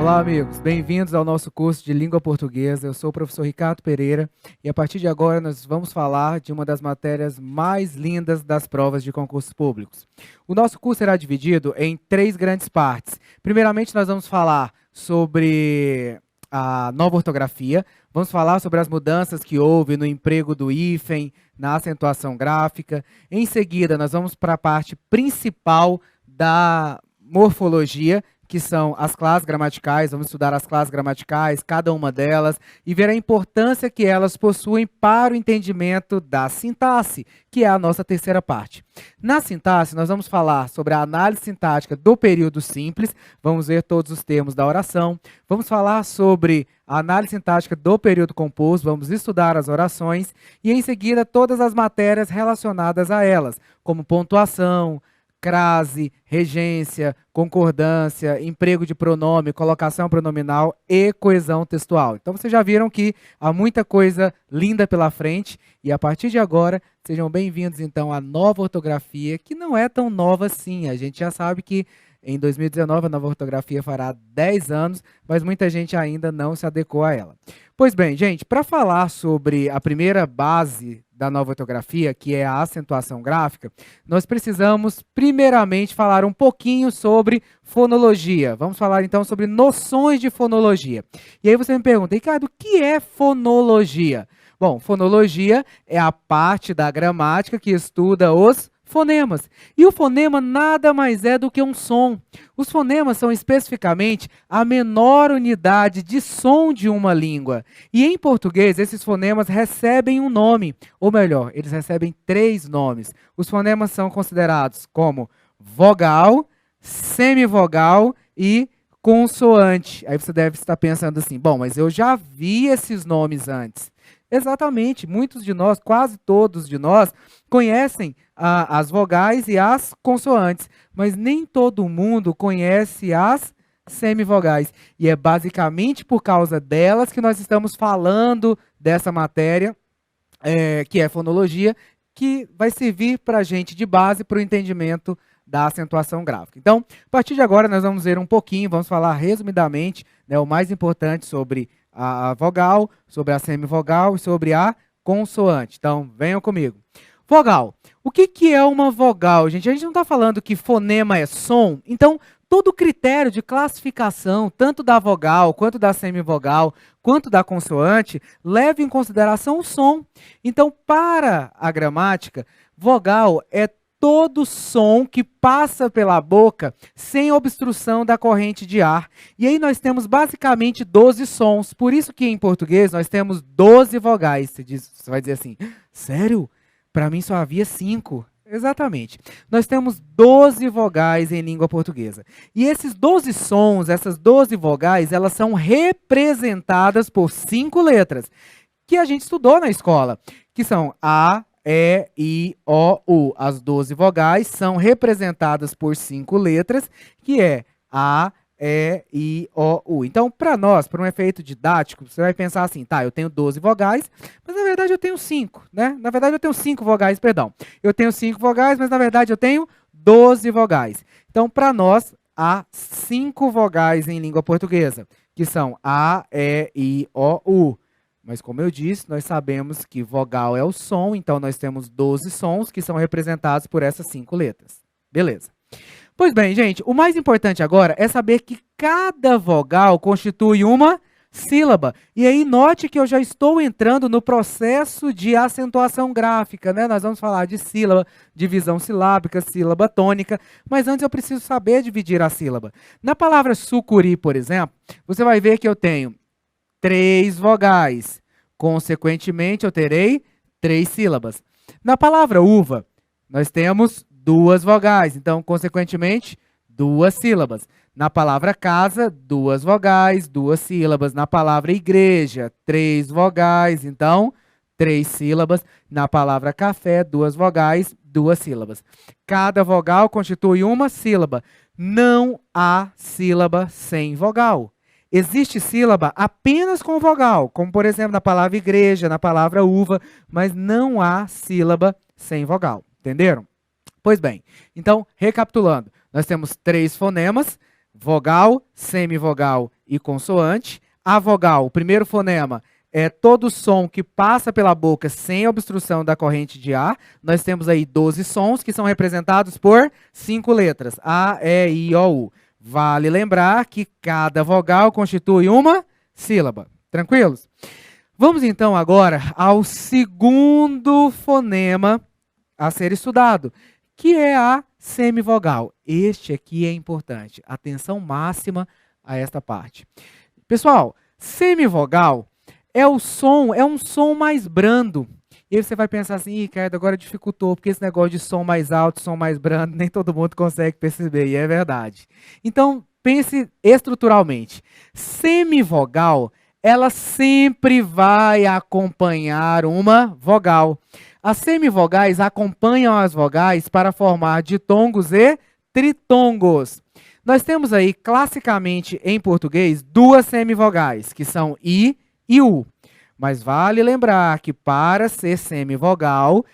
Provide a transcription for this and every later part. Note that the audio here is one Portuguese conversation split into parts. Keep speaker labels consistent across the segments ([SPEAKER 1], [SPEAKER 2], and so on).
[SPEAKER 1] Olá, amigos. Bem-vindos ao nosso curso de Língua Portuguesa. Eu sou o professor Ricardo Pereira e a partir de agora nós vamos falar de uma das matérias mais lindas das provas de concursos públicos. O nosso curso será dividido em 3 grandes partes. Primeiramente, nós vamos falar sobre a nova ortografia, vamos falar sobre as mudanças que houve no emprego do hífen, na acentuação gráfica. Em seguida, nós vamos para a parte principal da morfologia, que são as classes gramaticais. Vamos estudar as classes gramaticais, cada uma delas, e ver a importância que elas possuem para o entendimento da sintaxe, que é a nossa terceira parte. Na sintaxe, nós vamos falar sobre a análise sintática do período simples, vamos ver todos os termos da oração, vamos falar sobre a análise sintática do período composto, vamos estudar as orações, e em seguida todas as matérias relacionadas a elas, como pontuação, crase, regência, concordância, emprego de pronome, colocação pronominal e coesão textual. Então, vocês já viram que há muita coisa linda pela frente e, a partir de agora, sejam bem-vindos, então, à nova ortografia, que não é tão nova assim. A gente já sabe que em 2019 a nova ortografia fará 10 anos, mas muita gente ainda não se adequou a ela. Pois bem, gente, para falar sobre a primeira base da nova ortografia, que é a acentuação gráfica, nós precisamos primeiramente falar um pouquinho sobre fonologia. Vamos falar então sobre noções de fonologia. E aí você me pergunta, Ricardo, o que é fonologia? Bom, fonologia é a parte da gramática que estuda os fonemas. E o fonema nada mais é do que um som. Os fonemas são especificamente a menor unidade de som de uma língua. E em português, esses fonemas recebem um nome, ou melhor, eles recebem 3 nomes. Os fonemas são considerados como vogal, semivogal e consoante. Aí você deve estar pensando assim, bom, mas eu já vi esses nomes antes. Exatamente, muitos de nós, quase todos de nós, conhecem as vogais e as consoantes, mas nem todo mundo conhece as semivogais. E é basicamente por causa delas que nós estamos falando dessa matéria, que é fonologia, que vai servir para a gente de base para o entendimento da acentuação gráfica. Então, a partir de agora, nós vamos ver um pouquinho, vamos falar resumidamente, né, o mais importante sobre a vogal, sobre a semivogal e sobre a consoante. Então, venham comigo. Vogal. O que é uma vogal, gente? A gente não está falando que fonema é som, então todo o critério de classificação, tanto da vogal, quanto da semivogal, quanto da consoante, leva em consideração o som. Então, para a gramática, vogal é todo som que passa pela boca sem obstrução da corrente de ar. E aí nós temos basicamente 12 sons. Por isso que em português nós temos 12 vogais. Você vai dizer assim, sério? Para mim só havia 5. Exatamente. Nós temos 12 vogais em língua portuguesa. E esses 12 sons, essas 12 vogais, elas são representadas por 5 letras, que a gente estudou na escola, que são A, E, I, O, U. As 12 vogais são representadas por 5 letras, que é A, E, I, O, U. Então, para nós, por um efeito didático, você vai pensar assim, tá, eu tenho 12 vogais, mas na verdade eu tenho 5, né? Na verdade eu tenho 5 vogais, perdão. Eu tenho 5 vogais, mas na verdade eu tenho 12 vogais. Então, para nós, há 5 vogais em língua portuguesa, que são A, E, I, O, U. Mas, como eu disse, nós sabemos que vogal é o som, então nós temos 12 sons que são representados por essas 5 letras. Beleza. Pois bem, gente, o mais importante agora é saber que cada vogal constitui uma sílaba. E aí, note que eu já estou entrando no processo de acentuação gráfica, né? Nós vamos falar de sílaba, divisão silábica, sílaba tônica, mas antes eu preciso saber dividir a sílaba. Na palavra sucuri, por exemplo, você vai ver que eu tenho 3 vogais. Consequentemente, eu terei 3 sílabas. Na palavra uva, nós temos 2 vogais. Então, consequentemente, 2 sílabas. Na palavra casa, 2 vogais, 2 sílabas. Na palavra igreja, 3 vogais. Então, 3 sílabas. Na palavra café, 2 vogais, 2 sílabas. Cada vogal constitui uma sílaba. Não há sílaba sem vogal. Existe sílaba apenas com vogal, como, por exemplo, na palavra igreja, na palavra uva, mas não há sílaba sem vogal. Entenderam? Pois bem, então, recapitulando, nós temos 3 fonemas, vogal, semivogal e consoante. A vogal, o primeiro fonema, é todo som que passa pela boca sem obstrução da corrente de ar. Nós temos aí 12 sons que são representados por 5 letras. A, E, I, O, U. Vale lembrar que cada vogal constitui uma sílaba. Tranquilos? Vamos então agora ao segundo fonema a ser estudado, que é a semivogal. Este aqui é importante. Atenção máxima a esta parte. Pessoal, semivogal é um som mais brando. E aí você vai pensar assim, Ricardo, agora dificultou, porque esse negócio de som mais alto, som mais brando, nem todo mundo consegue perceber, e é verdade. Então, pense estruturalmente. Semivogal, ela sempre vai acompanhar uma vogal. As semivogais acompanham as vogais para formar ditongos e tritongos. Nós temos aí, classicamente, em português, duas semivogais, que são I e U. Mas vale lembrar que, para ser semivogal,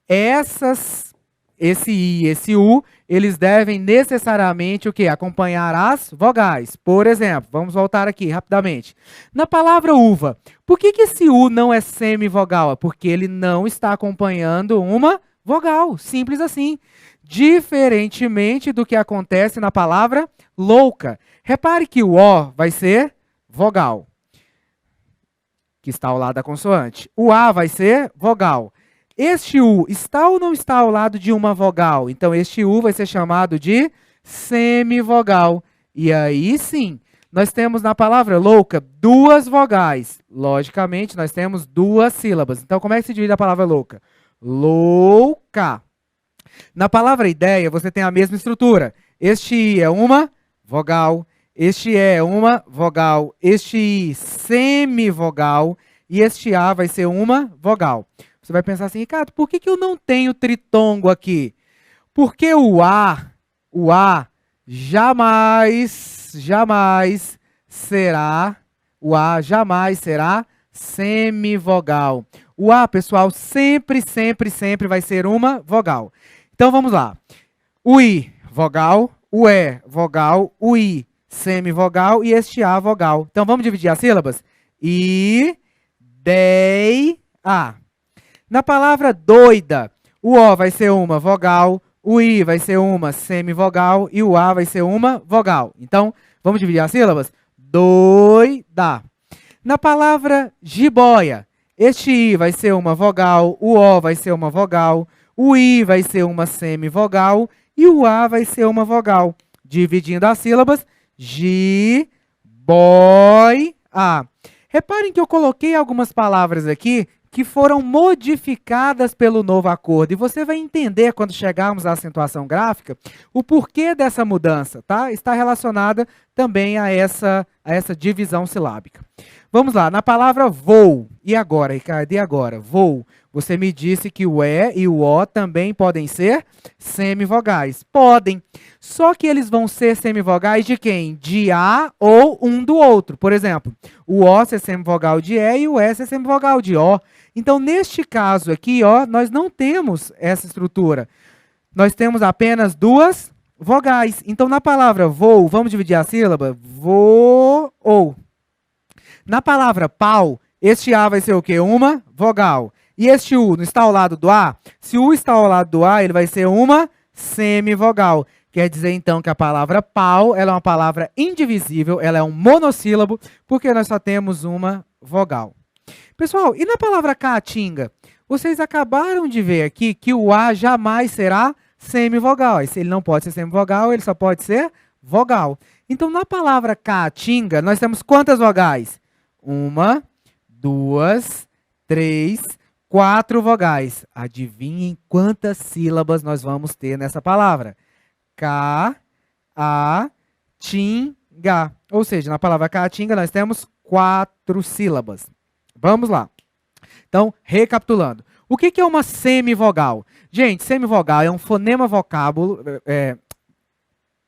[SPEAKER 1] esse I e esse U, eles devem necessariamente o quê? Acompanhar as vogais. Por exemplo, vamos voltar aqui rapidamente. Na palavra uva, por que esse U não é semivogal? Porque ele não está acompanhando uma vogal. Simples assim. Diferentemente do que acontece na palavra louca. Repare que o O vai ser vogal, que está ao lado da consoante. O A vai ser vogal. Este U está ou não está ao lado de uma vogal? Então, este U vai ser chamado de semivogal. E aí, sim, nós temos na palavra louca duas vogais. Logicamente, nós temos duas sílabas. Então, como é que se divide a palavra louca? Louca. Na palavra ideia, você tem a mesma estrutura. Este I é uma vogal. Este E é uma vogal. Este I, semivogal. E este A vai ser uma vogal. Você vai pensar assim, Ricardo, por que eu não tenho tritongo aqui? Porque o A jamais será semivogal. O A, pessoal, sempre vai ser uma vogal. Então, vamos lá. O I, vogal. O E, vogal. O I, semivogal. E este A, vogal. Então, vamos dividir as sílabas? I, dei, A. Na palavra doida, o O vai ser uma vogal, o I vai ser uma semivogal e o A vai ser uma vogal. Então, vamos dividir as sílabas? Doida. Na palavra jiboia, este I vai ser uma vogal, o O vai ser uma vogal, o I vai ser uma semivogal e o A vai ser uma vogal. Dividindo as sílabas, jiboia. Reparem que eu coloquei algumas palavras aqui que foram modificadas pelo novo acordo. E você vai entender, quando chegarmos à acentuação gráfica, o porquê dessa mudança, tá? Está relacionada também a essa divisão silábica. Vamos lá, na palavra vou. E agora, Ricardo? E agora? Vou. Você me disse que o E e o O também podem ser semivogais. Podem. Só que eles vão ser semivogais de quem? De A ou um do outro. Por exemplo, o O ser semivogal de E e o E ser semivogal de O. Então, neste caso aqui, ó, nós não temos essa estrutura. Nós temos apenas duas vogais. Então, na palavra vou, vamos dividir a sílaba? Vou. Na palavra pau, este A vai ser o quê? Uma vogal. E este U não está ao lado do A? Se o U está ao lado do A, ele vai ser uma semivogal. Quer dizer, então, que a palavra pau, ela é uma palavra indivisível, ela é um monossílabo, porque nós só temos uma vogal. Pessoal, e na palavra caatinga? Vocês acabaram de ver aqui que o A jamais será semivogal. E se ele não pode ser semivogal, ele só pode ser vogal. Então, na palavra caatinga, nós temos quantas vogais? 1, 2, 3, 4 vogais. Adivinhem quantas sílabas nós vamos ter nessa palavra? Caatinga. Ou seja, na palavra caatinga, nós temos 4 sílabas. Vamos lá. Então, recapitulando. O que é uma semivogal? Gente, semivogal é um fonema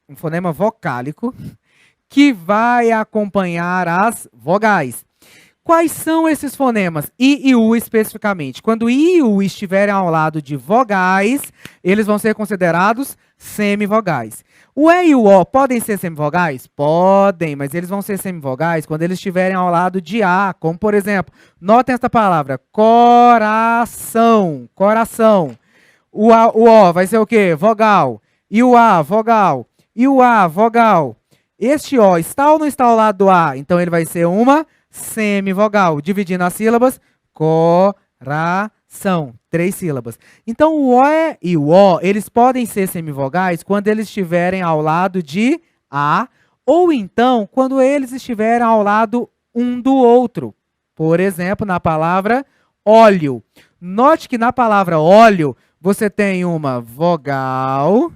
[SPEAKER 1] um fonema vocálico que vai acompanhar as vogais. Quais são esses fonemas? I e U especificamente. Quando I e U estiverem ao lado de vogais, eles vão ser considerados semivogais. O E e o O podem ser semivogais? Podem, mas eles vão ser semivogais quando eles estiverem ao lado de A, como por exemplo, notem esta palavra, coração, coração. O O vai ser o quê? Vogal. E o A, vogal. E o A, vogal. Este O está ou não está ao lado do A? Então ele vai ser uma semivogal. Dividindo as sílabas, coração. 3 sílabas. Então o E e o O, eles podem ser semivogais quando eles estiverem ao lado de A, ou então quando eles estiverem ao lado um do outro. Por exemplo, na palavra óleo. Note que na palavra óleo, você tem uma vogal,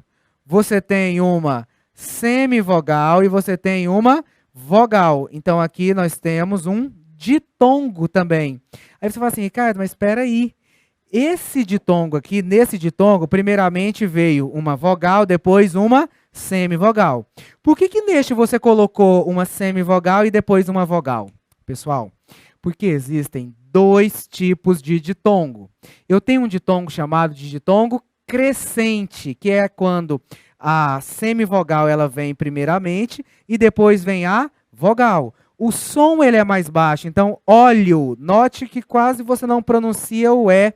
[SPEAKER 1] você tem uma semivogal e você tem uma vogal. Então, aqui nós temos um ditongo também. Aí você fala assim, Ricardo, mas espera aí. Esse ditongo aqui, nesse ditongo, primeiramente veio uma vogal, depois uma semivogal. Por que neste você colocou uma semivogal e depois uma vogal? Pessoal, porque existem 2 tipos de ditongo. Eu tenho um ditongo chamado de ditongo crescente, que é quando a semivogal ela vem primeiramente e depois vem a vogal. O som ele é mais baixo, então óleo. Note que quase você não pronuncia o E.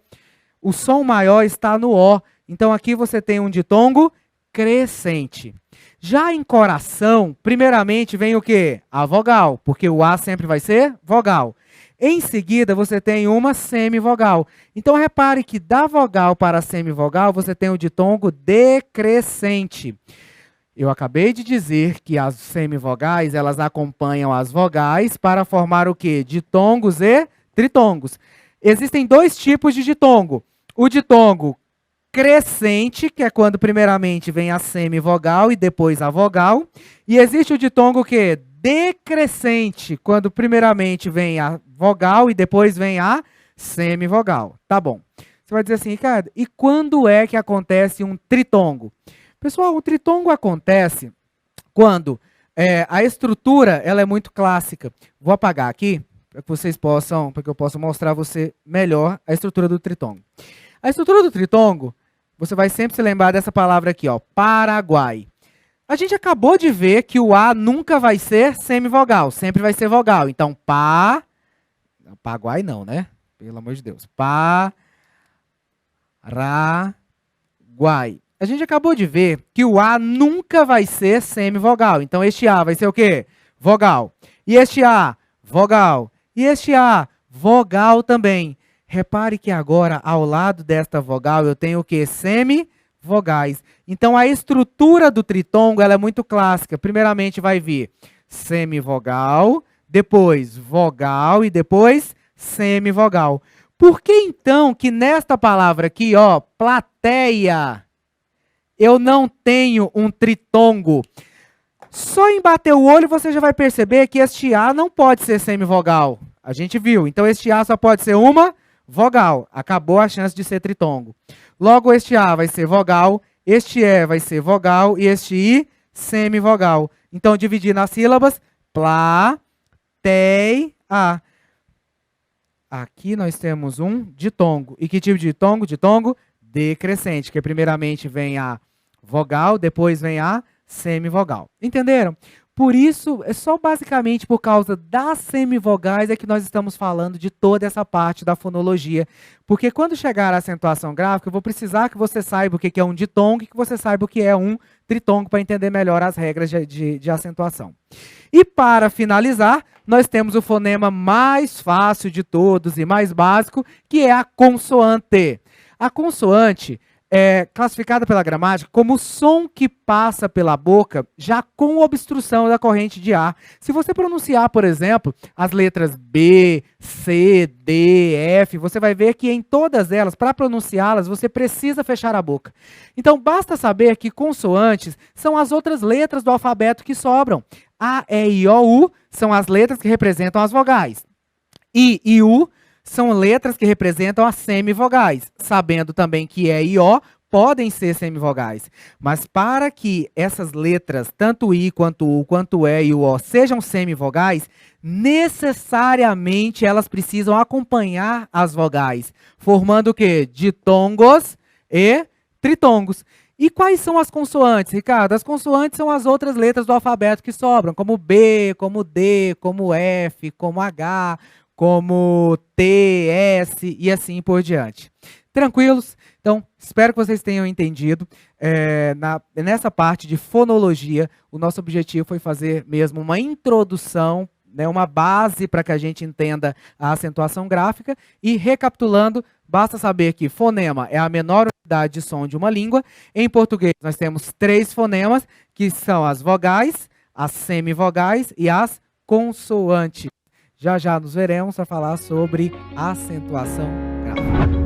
[SPEAKER 1] O som maior está no O. Então aqui você tem um ditongo crescente. Já em coração, primeiramente vem o quê? A vogal, porque o A sempre vai ser vogal. Em seguida, você tem uma semivogal. Então, repare que da vogal para a semivogal, você tem o ditongo decrescente. Eu acabei de dizer que as semivogais, elas acompanham as vogais para formar o quê? Ditongos e tritongos. Existem 2 tipos de ditongo. O ditongo crescente, que é quando primeiramente vem a semivogal e depois a vogal. E existe o ditongo que decrescente, quando primeiramente vem a vogal e depois vem a semivogal. Tá bom. Você vai dizer assim, Ricardo, e quando é que acontece um tritongo? Pessoal, o tritongo acontece quando a estrutura ela é muito clássica. Vou apagar aqui para que vocês possam, para que eu possa mostrar a você melhor a estrutura do tritongo. A estrutura do tritongo, você vai sempre se lembrar dessa palavra aqui, ó, Paraguai. A gente acabou de ver que o A nunca vai ser semivogal, sempre vai ser vogal. Então, Paraguai não, né? Pelo amor de Deus. Paraguai. A gente acabou de ver que o A nunca vai ser semivogal. Então, este A vai ser o quê? Vogal. E este A, vogal. E este A, vogal também. Repare que agora, ao lado desta vogal, eu tenho o quê? Semivogais. Então, a estrutura do tritongo ela é muito clássica. Primeiramente, vai vir semivogal, depois vogal e depois semivogal. Por que, então, que nesta palavra aqui, ó, plateia, eu não tenho um tritongo? Só em bater o olho você já vai perceber que este A não pode ser semivogal. A gente viu. Então, este A só pode ser uma vogal. Acabou a chance de ser tritongo. Logo, este A vai ser vogal, este E vai ser vogal e este I, semivogal. Então, dividir nas sílabas, plateia. Aqui nós temos um ditongo. E que tipo de ditongo? Ditongo decrescente, que primeiramente vem a vogal, depois vem a semivogal. Entenderam? Por isso, é só basicamente por causa das semivogais é que nós estamos falando de toda essa parte da fonologia. Porque quando chegar a acentuação gráfica, eu vou precisar que você saiba o que é um ditongo e que você saiba o que é um tritongo para entender melhor as regras de acentuação. E para finalizar, nós temos o fonema mais fácil de todos e mais básico, que é a consoante. A consoante é classificada pela gramática como o som que passa pela boca já com obstrução da corrente de ar. Se você pronunciar, por exemplo, as letras B, C, D, F, você vai ver que em todas elas, para pronunciá-las, você precisa fechar a boca. Então, basta saber que consoantes são as outras letras do alfabeto que sobram. A, E, I, O, U são as letras que representam as vogais. I e U são letras que representam as semivogais, sabendo também que E e O podem ser semivogais. Mas para que essas letras, tanto o I, quanto o U, quanto o E e o O, sejam semivogais, necessariamente elas precisam acompanhar as vogais, formando o quê? Ditongos e tritongos. E quais são as consoantes, Ricardo? As consoantes são as outras letras do alfabeto que sobram, como B, como D, como F, como H, como T, S e assim por diante. Tranquilos? Então, espero que vocês tenham entendido. Nessa parte de fonologia, o nosso objetivo foi fazer mesmo uma introdução, né, uma base para que a gente entenda a acentuação gráfica. E, recapitulando, basta saber que fonema é a menor unidade de som de uma língua. Em português, nós temos 3 fonemas, que são as vogais, as semivogais e as consoantes. Já já nos veremos para falar sobre acentuação gráfica.